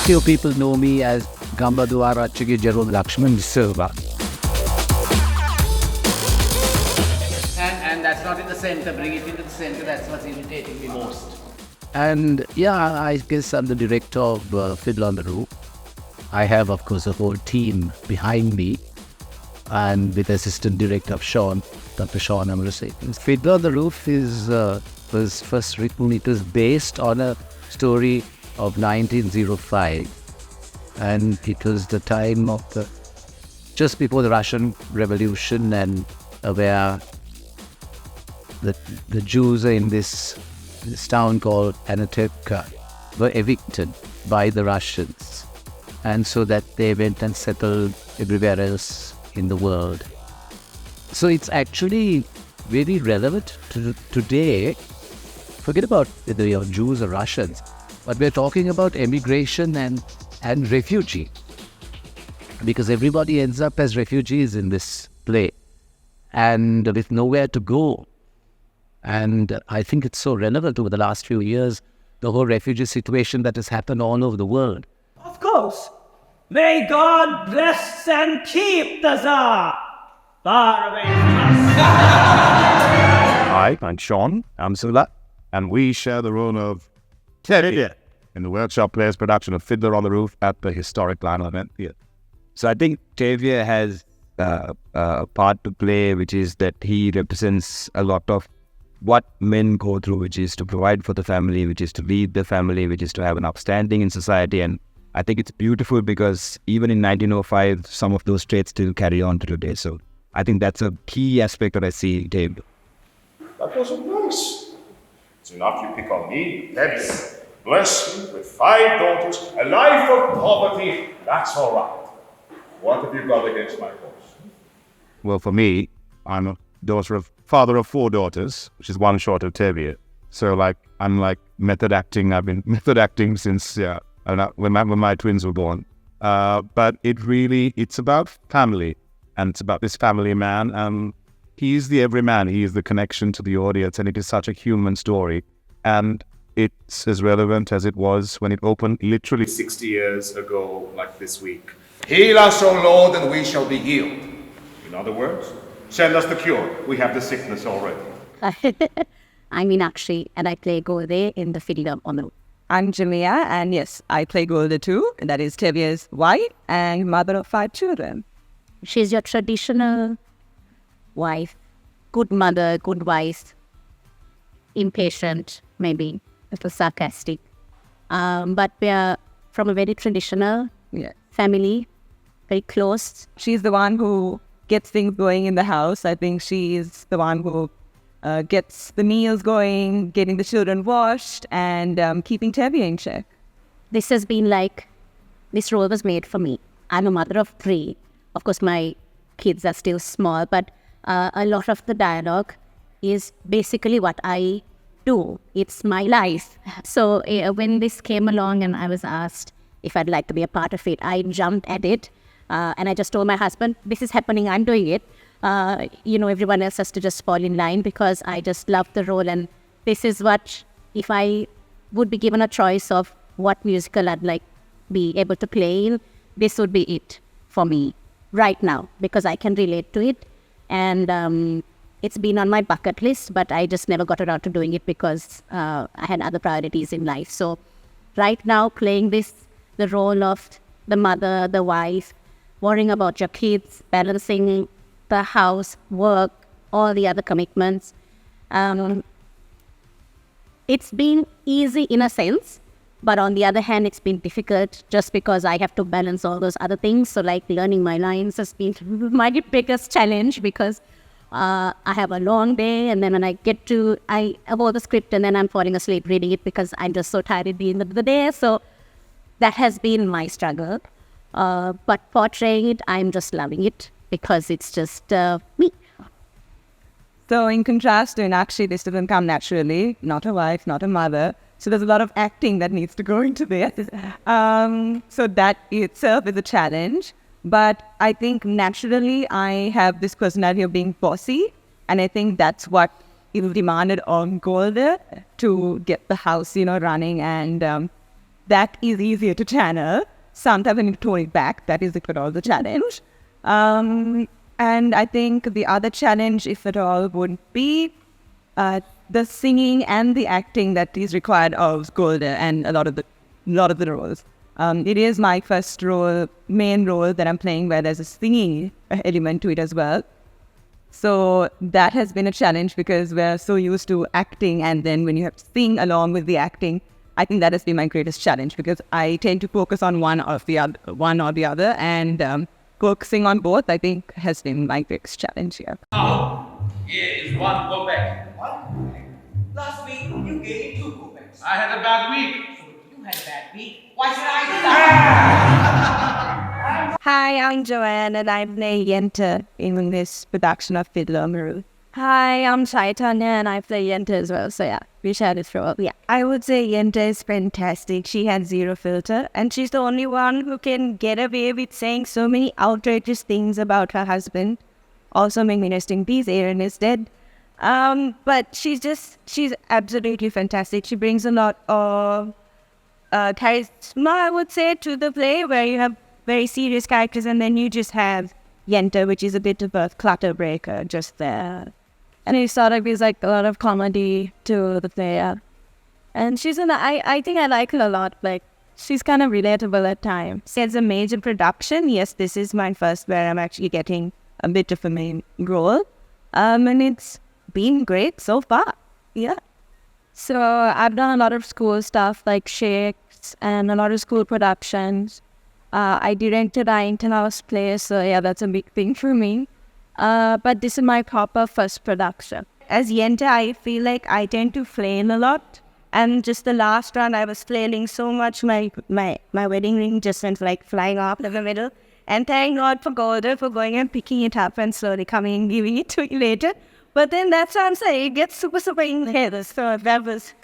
Few people know me as Gambadwara Chigi Jerome De Silva. And that's not in the center, bring it into the center, that's what's irritating me most. And yeah, I guess I'm the director of Fiddler on the Roof. I have, of course, a whole team behind me, and with assistant director of Dr. Sean, I'm going to say. Fiddler on the Roof was first written, it was based on a story of 1905, and it was the time of just before the Russian Revolution, and where the Jews in this town called Anatevka were evicted by the Russians, and so that they went and settled everywhere else in the world. So it's actually very relevant to today. Forget about whether you're Jews or Russians, but we're talking about emigration and refugee, because everybody ends up as refugees in this play and with nowhere to go. And I think it's so relevant over the last few years, the whole refugee situation that has happened all over the world. Of course. May God bless and keep the Tsar far away from us. Hi, I'm Sean Amsula, and we share the role of Teddy in the Workshop Players production of Fiddler on the Roof at the historic Lionel Wendt Theatre. So I think Tavia has a part to play, which is that he represents a lot of what men go through, which is to provide for the family, which is to lead the family, which is to have an upstanding in society. And I think it's beautiful because even in 1905, some of those traits still carry on to today. So I think that's a key aspect that I see in Tavia. That wasn't nice. It's enough you pick on me, Debbie. Bless me with 5 daughters, a life of poverty. That's all right. What have you got against my cause? Well, for me, I'm a father of 4 daughters, which is one short of Tavia. So I'm method acting. I've been method acting since when my twins were born. But it's about family, and it's about this family man. And he's the everyman. He is the connection to the audience, and it is such a human story. And it's as relevant as it was when it opened literally 60 years ago, like this week. Heal us, O Lord, and we shall be healed. In other words, send us the cure. We have the sickness already. I'm Meenakshi, and I play Golde in the Fiddler on the Roof. I'm Jamia, and yes, I play Golda too. That is Tavia's wife and mother of 5 children. She's your traditional wife, good mother, good wife, impatient, maybe a little sarcastic. But we're from a very traditional family, very close. She's the one who gets things going in the house. I think she's the one who gets the meals going, getting the children washed, and keeping Tavia in check. This has been this role was made for me. I'm a mother of 3. Of course, my kids are still small, but a lot of the dialogue is basically what I do. It's my life. So when this came along and I was asked if I'd like to be a part of it, I jumped at it. And I just told my husband, this is happening, I'm doing it. Everyone else has to just fall in line, because I just love the role. And this is what, if I would be given a choice of what musical I'd be able to play in, this would be it for me right now, because I can relate to it. And it's been on my bucket list, but I just never got around to doing it because I had other priorities in life. So right now, playing the role of the mother, the wife, worrying about your kids, balancing the house, work, all the other commitments. It's been easy in a sense, but on the other hand, it's been difficult just because I have to balance all those other things. So learning my lines has been my biggest challenge, because I have a long day, and then when I have all the script, and then I'm falling asleep reading it because I'm just so tired at the end of the day. So that has been my struggle. But portraying it, I'm just loving it, because it's just me. So in contrast to Inakshi, this doesn't come naturally, not a wife, not a mother. So there's a lot of acting that needs to go into this. So that itself is a challenge. But I think naturally I have this personality of being bossy. And I think that's what is demanded on Golda to get the house, running. And that is easier to channel. Sometimes I need to tone it back. That is, if at all, the challenge. And I think the other challenge, if at all, would be the singing and the acting that is required of Golda and a lot of the roles. It is my first main role that I'm playing where there's a singing element to it as well. So that has been a challenge because we're so used to acting, and then when you have to sing along with the acting, I think that has been my greatest challenge because I tend to focus on one or the other, and focusing on both, I think, has been my biggest challenge here. Here is one go back. One? Last week, you gave me 2 go-backs. I had a bad week. You had a bad week. Why should I do that? Hi, I'm Joanne, and I play Yenta in this production of Fiddler Maru. Hi, I'm Chaitanya, and I play Yenta as well. So yeah, we share this role. Yeah, I would say Yenta is fantastic. She has zero filter, and she's the only one who can get away with saying so many outrageous things about her husband. Also, making rest in peace, Aaron is dead. But she's absolutely fantastic. She brings a lot of charisma, I would say, to the play, where you have very serious characters, and then you just have Yenta, which is a bit of a clutter breaker just there. And it sort of is like a lot of comedy to the play. And I think I like her a lot. Like, she's kind of relatable at times. As a major production, yes, this is my first where I'm actually getting a bit of a main role. And it's been great so far. Yeah. So I've done a lot of school stuff like Shakes and a lot of school productions. I directed our inter-house play, so yeah, that's a big thing for me. But this is my proper first production. As Yenta, I feel like I tend to flail a lot. And just the last round, I was flailing so much, my wedding ring just went like flying off in the middle. And thank God for Golda for going and picking it up and slowly coming and giving it to me later. But then that's what I'm saying, it gets super in the head. So that was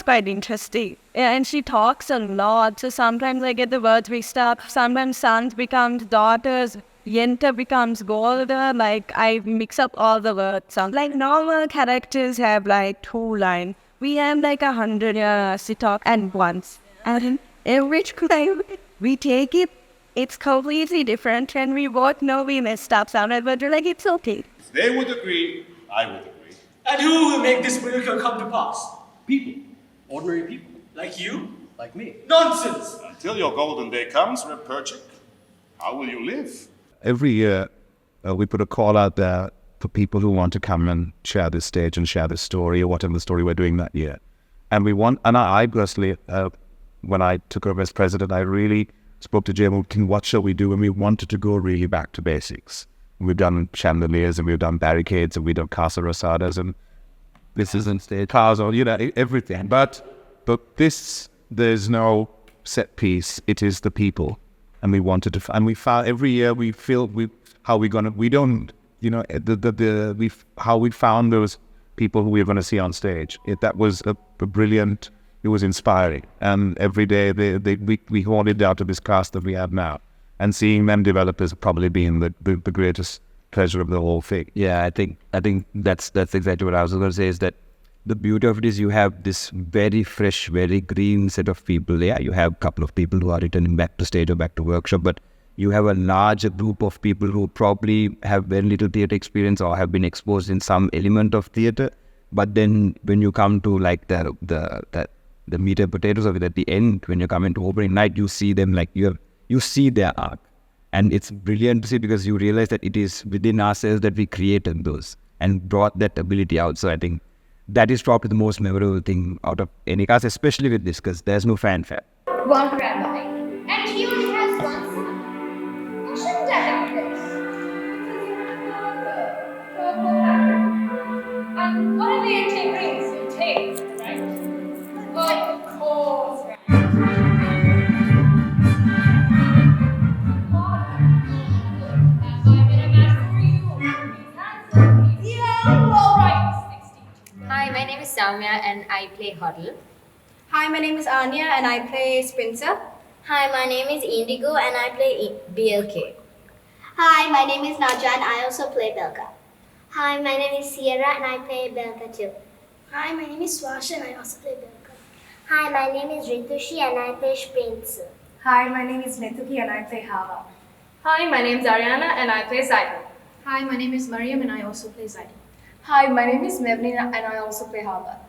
quite interesting. Yeah, and she talks a lot, so sometimes I get the words mixed up. Sometimes sons becomes daughters, Yenta becomes Golda. Like, I mix up all the words. Like, normal characters have like 2 lines. We have like 100 she talk at once. And every time we take it, it's completely different, and we both know we messed up somewhere, but we're like, it's okay. If they would agree, I would agree. And who will make this miracle come to pass? People. Ordinary people. Like you? Like me. Nonsense! Until your golden day comes, Reb Perchik, how will you live? Every year, we put a call out there for people who want to come and share this stage and share this story or whatever the story we're doing that year. And I personally, when I took over as president, I really spoke to Jerome, what shall we do? And we wanted to go really back to basics. We've done chandeliers, and we've done barricades, and we've done casa rosadas, and this isn't stage cars, or everything. But this, there's no set piece. It is the people, and we wanted to. And we found every year how we found those people who we were going to see on stage. That was a brilliant. It was inspiring, and every day we hauled down to this cast that we have now, and seeing them develop has probably been the greatest pleasure of the whole thing. Yeah, I think that's exactly what I was going to say. Is that the beauty of it is you have this very fresh, very green set of people. Yeah, you have a couple of people who are returning back to stage or back to workshop, but you have a larger group of people who probably have very little theatre experience or have been exposed in some element of theatre. But then when you come to like the meat and potatoes of it at the end, when you come into opening night, you see them like you see their arc. And it's brilliant to see because you realize that it is within ourselves that we created those and brought that ability out. So I think that is probably the most memorable thing out of any cast, especially with this, because there's no fanfare. One rabbi, and he only has one son. Why shouldn't I have this? And what are the intake rings? Intake, right? Well, of course, right? Yeah, well, right. Soumya and I play Huddle. Hi, my name is Anya and I play Spencer. Hi, my name is Indigo and I play BLK. Hi, my name is Naja and I also play Belka. Hi, my name is Sierra and I play Belka too. Hi, my name is Swasha and I also play Belka. Hi, my name is Ritushi and I play Spencer. Hi, my name is Nethuki and I play Hava. Hi, my name is Ariana and I play Saito. Hi, my name is Mariam and I also play Zaidi. Hi, my name is Mevnina and I also play Hava.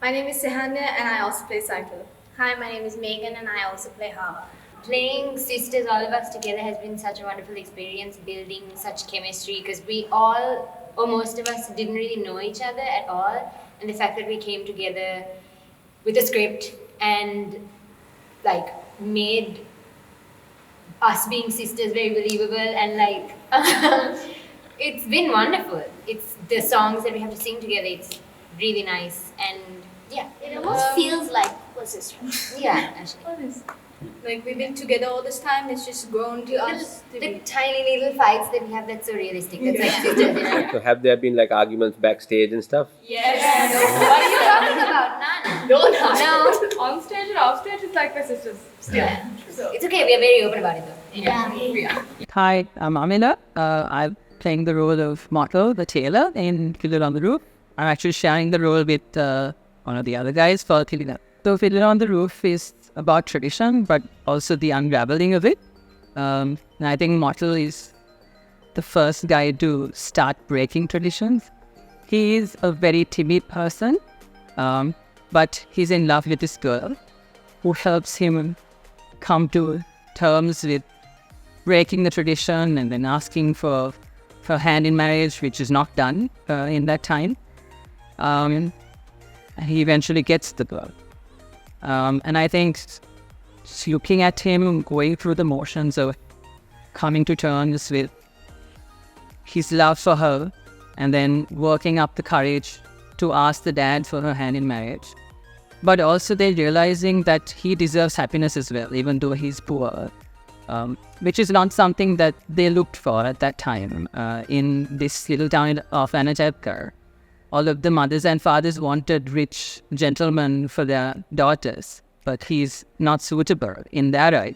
My name is Sehanya and I also play Saito. Hi, my name is Megan and I also play Hava. Playing sisters, all of us together, has been such a wonderful experience, building such chemistry, because we all, or most of us, didn't really know each other at all. And the fact that we came together with a script and like made us being sisters very believable, and like it's been wonderful. It's the songs that we have to sing together, it's really nice, and yeah. It almost feels like we're sisters. Yeah, actually. Like we've been together all this time, it's just grown to us. The tiny little fights that we have, that's so realistic. That's like sisters, you know? So have there been like arguments backstage and stuff? Yes. What are you talking about? Nana. No. On stage and off stage, it's like my sisters. Still. Yeah. So it's okay, we are very open about it though. Yeah. We are. Hi, I'm Amina. I'm playing the role of Motto, the tailor, in Fiddler on the Roof. I'm actually sharing the role with one of the other guys for Fiddler. So Fiddler on the Roof is about tradition, but also the unraveling of it. And I think Motto is the first guy to start breaking traditions. He is a very timid person, but he's in love with this girl who helps him come to terms with breaking the tradition and then asking for hand in marriage, which is not done in that time. And he eventually gets the girl. And I think looking at him going through the motions of coming to terms with his love for her and then working up the courage to ask the dad for her hand in marriage. But also they're realizing that he deserves happiness as well, even though he's poor, which is not something that they looked for at that time. In this little town of Anatevkar, all of the mothers and fathers wanted rich gentlemen for their daughters, but he's not suitable in their eyes.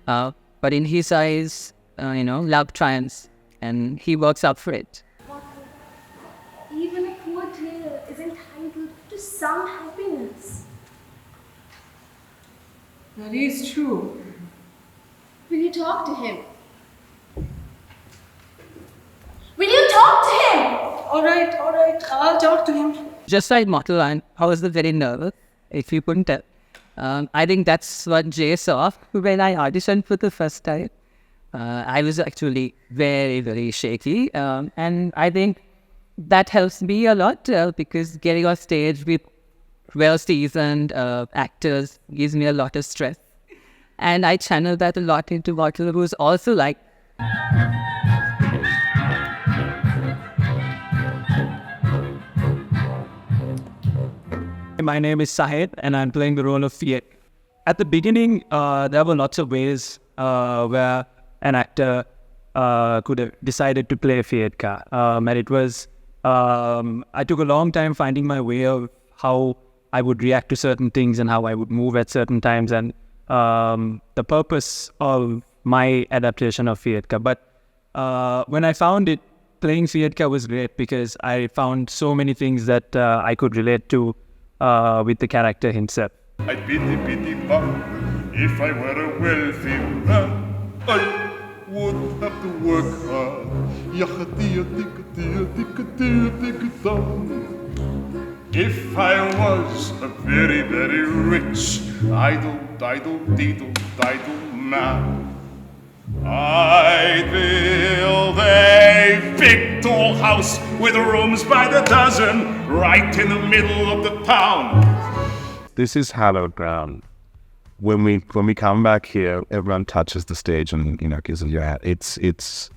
But in his eyes, love triumphs, and he works up for it. Even a poor tailor is entitled to some happiness. That is true. Will you talk to him? Will you talk to him? All right, I'll talk to him. Just like Motto, and I was very nervous, if you couldn't tell. I think that's what Jay saw when I auditioned for the first time. I was actually very, very shaky. And I think that helps me a lot because getting on stage with well-seasoned actors gives me a lot of stress. And I channel that a lot into Motto, who's also like... My name is Sahid and I'm playing the role of Fiat. At the beginning, there were lots of ways where an actor could have decided to play Fiat Ka. And it was, I took a long time finding my way of how I would react to certain things and how I would move at certain times and the purpose of my adaptation of Fiat Ka. But when I found it, playing Fiat Ka was great because I found so many things that I could relate to with the character himself. I pity bum, if I were a wealthy man, I would have to work hard. If I was a very, very rich, idle man, I'd build a big tall house with rooms by the dozen, right in the middle of the town. This is hallowed ground. When we come back here, everyone touches the stage and kisses your hat. It's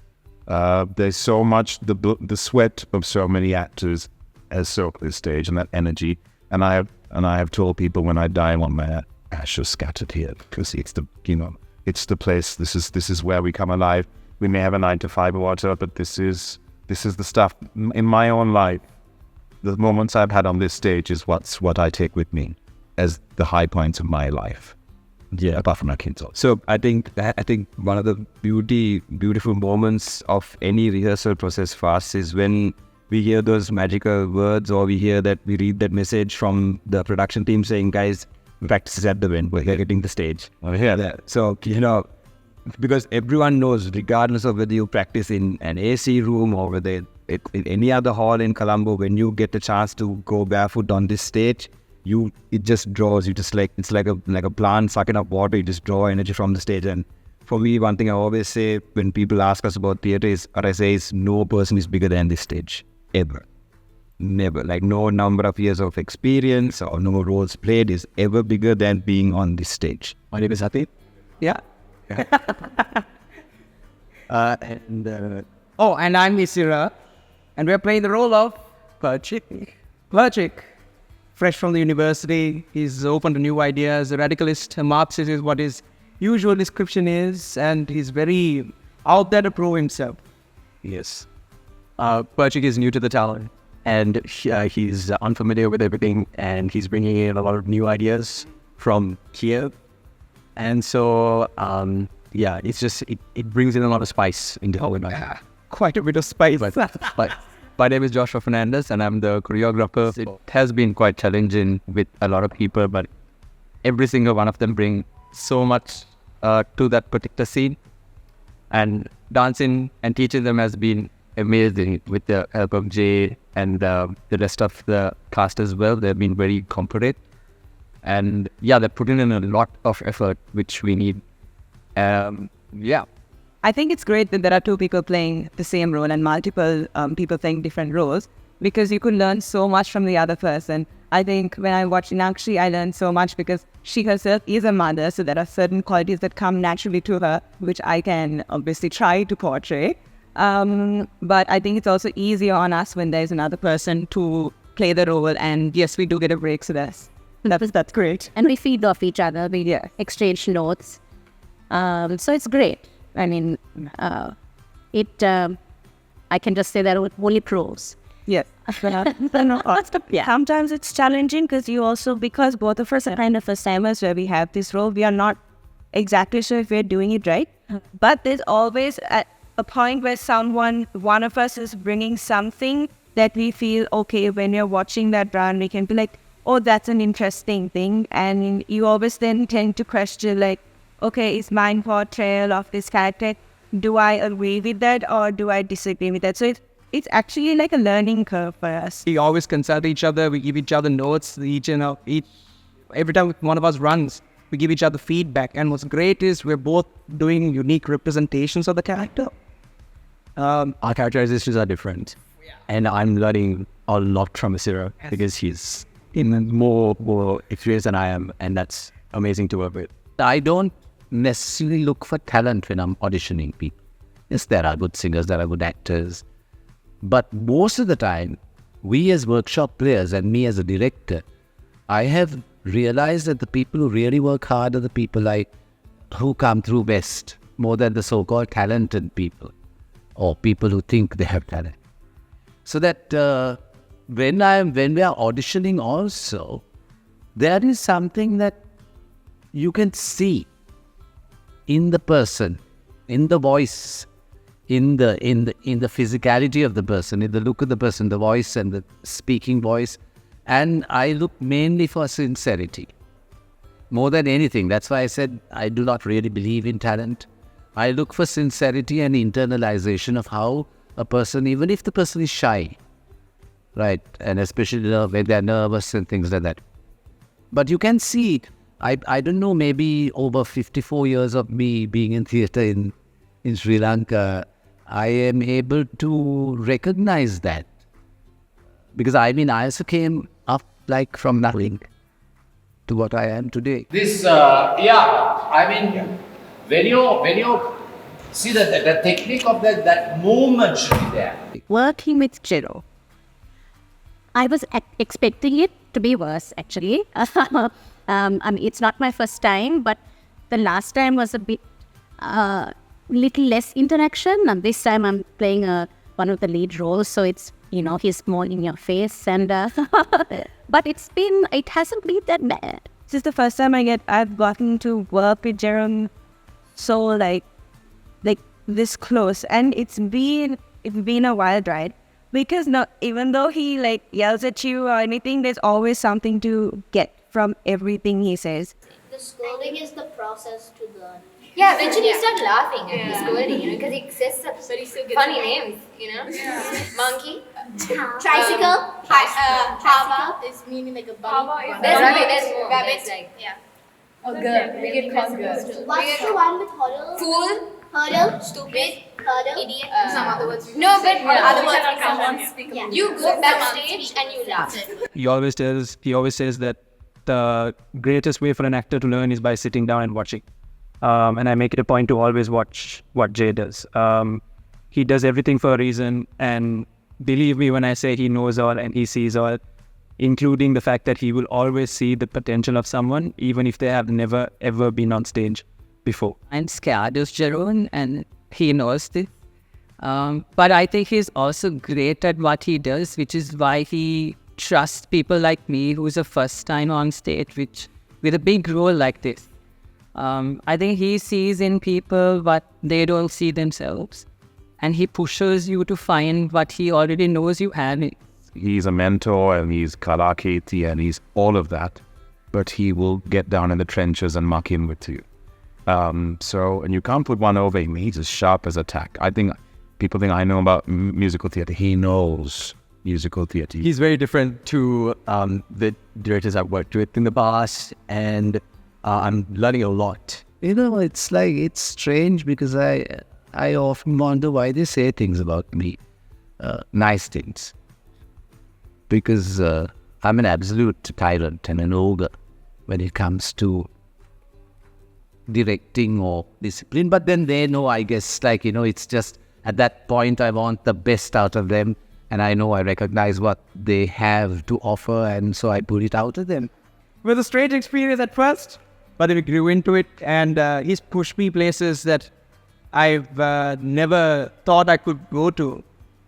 there's so much the sweat of so many actors has soaked this stage and that energy. And I have told people when I die I want my ashes scattered here because it's the place. This is where we come alive. We may have a 9 to 5 or whatever, but this is the stuff in my own life the moments I've had on this stage is what I take with me as the high points of my life. Yeah, apart from my kids. So I think one of the beautiful moments of any rehearsal process for us is when we hear those magical words, or we read that message from the production team saying, guys, practice is at the end, we're hitting the stage. Oh, yeah. That. So, because everyone knows, regardless of whether you practice in an AC room or whether in any other hall in Colombo, when you get the chance to go barefoot on this stage, it just draws you. Just like it's like a plant sucking up water. You just draw energy from the stage. And for me, one thing I always say when people ask us about theatre is, no person is bigger than this stage ever. Never. Like, no number of years of experience or no roles played is ever bigger than being on this stage. My name is Hati. Yeah. And I'm Isira, and we're playing the role of Perchik. Fresh from the university, he's open to new ideas, a radicalist, a Marxist is what his usual description is, and he's very out there to prove himself. Yes. Perchik is new to the talent, and he's unfamiliar with everything, and he's bringing in a lot of new ideas from Kiev. And so, it's just, it brings in a lot of spice into how we make quite a bit of spice. But my name is Joshua Fernandez, and I'm the choreographer. It has been quite challenging with a lot of people, but every single one of them bring so much to that particular scene. And dancing and teaching them has been amazing with the help of Jay and the rest of the cast as well. They've been very competent. And they're putting in a lot of effort, which we need. I think it's great that there are two people playing the same role and multiple people playing different roles, because you could learn so much from the other person. I think when I watched Inakshi, I learned so much because she herself is a mother, so there are certain qualities that come naturally to her, which I can obviously try to portray. But I think it's also easier on us when there's another person to play the role, and yes, we do get a break, so that's great. And we feed off each other, we exchange notes. So it's great. I mean, I can just say that only pros. Yes. Sometimes it's challenging because both of us are kind of first timers where we have this role. We are not exactly sure if we're doing it right. But there's always a point where one of us is bringing something that we feel, okay, when you're watching that run, we can be like, oh, that's an interesting thing. And you always then tend to question, like, okay, is my portrayal of this character, do I agree with that or do I disagree with that? So it's actually like a learning curve for us. We always consult each other, we give each other notes, every time one of us runs, we give each other feedback. And what's great is we're both doing unique representations of the character. Our characterizations are different. And I'm learning a lot from Asira because he's more experienced than I am, and that's amazing to work with. I don't necessarily look for talent when I'm auditioning people. Yes, there are good singers, there are good actors. But most of the time, we as workshop players and me as a director, I have realized that the people who really work hard are the people who come through best, more than the so-called talented people or people who think they have talent. So that when we are auditioning also, there is something that you can see in the person, in the voice, in the physicality of the person, in the look of the person, the voice and the speaking voice. And I look mainly for sincerity more than anything. That's why I said I do not really believe in talent. I look for sincerity and internalization of how a person, even if the person is shy, right, and especially when they're nervous and things like that. But you can see, I don't know, maybe over 54 years of me being in theatre in Sri Lanka, I am able to recognize that. Because I also came up like from nothing to what I am today. This, when you see the technique of that movement should be there. Working with Jerome, I was expecting it to be worse, actually. It's not my first time, but the last time was a bit, little less interaction, and this time I'm playing one of the lead roles, so it's he's more in your face, and but it hasn't been that bad. This is the first time I've gotten to work with Jerome so like this close, and it's been a wild ride, because even though he like yells at you or anything, there's always something to get from everything he says. The scolding is the process to learn. Yeah, eventually you start laughing at the scolding, because he says such funny names, Monkey. Tricycle. Hava is meaning like a bunny. There's more. Rabbit. There's like, Oh, girl. We get called girl. What's the one with hurdle? Fool. Hurdle. Stupid. Hurdle. Idiot. Some other words. No, but Other words cannot come come on. Speak. Yeah. You go backstage and you laugh. He always says that the greatest way for an actor to learn is by sitting down and watching. And I make it a point to always watch what Jay does. He does everything for a reason, and believe me when I say he knows all and he sees all, including the fact that he will always see the potential of someone, even if they have never ever been on stage before. I'm scared of Jerome, and he knows this. But I think he's also great at what he does, which is why he trusts people like me, who's a first time on stage, with a big role like this. I think he sees in people what they don't see themselves, and he pushes you to find what he already knows you have. He's a mentor, and he's Kalaketi, and he's all of that, but he will get down in the trenches and muck in with you. And you can't put one over him. He's as sharp as a tack. I think people think I know about musical theatre. He knows musical theatre. He's very different to the directors I've worked with in the past, and I'm learning a lot. It's strange, because I often wonder why they say things about me, nice things. Because I'm an absolute tyrant and an ogre when it comes to directing or discipline. But then they know, I guess, it's just at that point I want the best out of them, and I know I recognize what they have to offer, and so I put it out of them. It was a strange experience at first, but we grew into it, and he's pushed me places that I've never thought I could go to.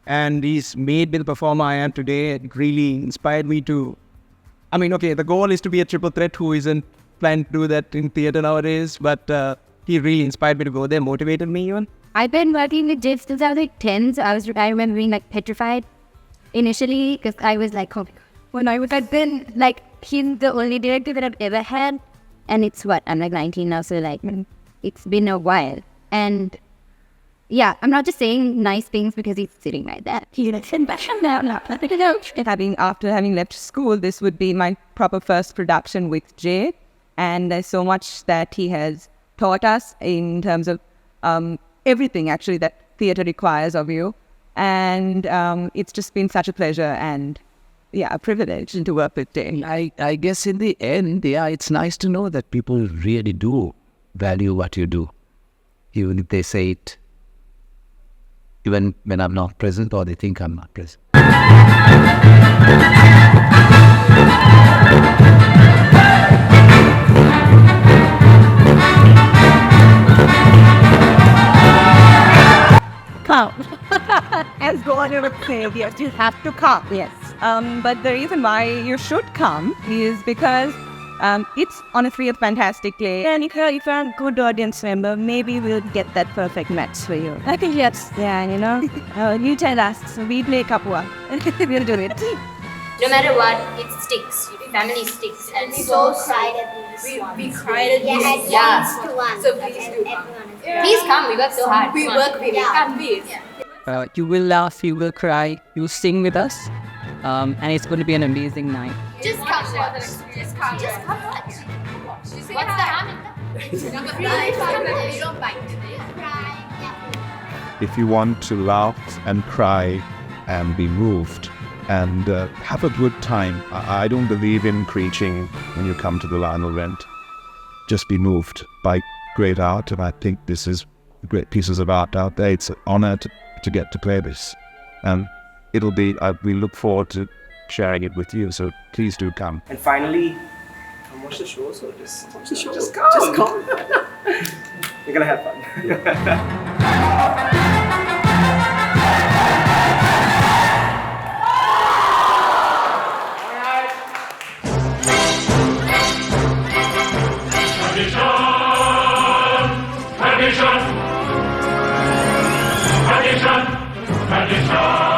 And he's made me the performer I am today. It really inspired me to... the goal is to be a triple threat who isn't planning to do that in theatre nowadays, but he really inspired me to go there, motivated me even. I've been working with Jay since I was 10, so I remember being petrified initially, because I was like, oh my God. When I've been he's the only director that I've ever had, and it's I'm 19 now, so it's been a while. And yeah, I'm not just saying nice things because he's sitting right there. After having left school, this would be my proper first production with Jay, and there's so much that he has taught us in terms of everything actually that theatre requires of you, and it's just been such a pleasure and a privilege to work with Jay. I guess in the end, it's nice to know that people really do value what you do, even if they say it even when I'm not present, or they think I'm not present. Come. As Gordon would say, yes, you have to come. Yes. But the reason why you should come is because it's honestly a fantastic play. And if you're a good audience member, maybe we'll get that perfect match for you. I think yes. Yeah, you tell us. We play Kapua. We'll do it. No matter what, it sticks. Family sticks. And We both cried at least once. We cried at least at once to one. So please do come. Please come, we work so hard. We work really hard. Please. You will laugh, you will cry, you will sing with us, and it's going to be an amazing night. Just come watch. Just come watch. What's the harm in that? We don't bite. If you want to laugh and cry and be moved and have a good time, I don't believe in preaching when you come to the Lionel Wendt. Just be moved by great art, and I think this is great pieces of art out there. It's an honor to get to play this, and it'll be. We look forward to sharing it with you. So please do come. And finally, come watch the show. So just watch the show. Just come. You're gonna have fun. Tradition, tradition.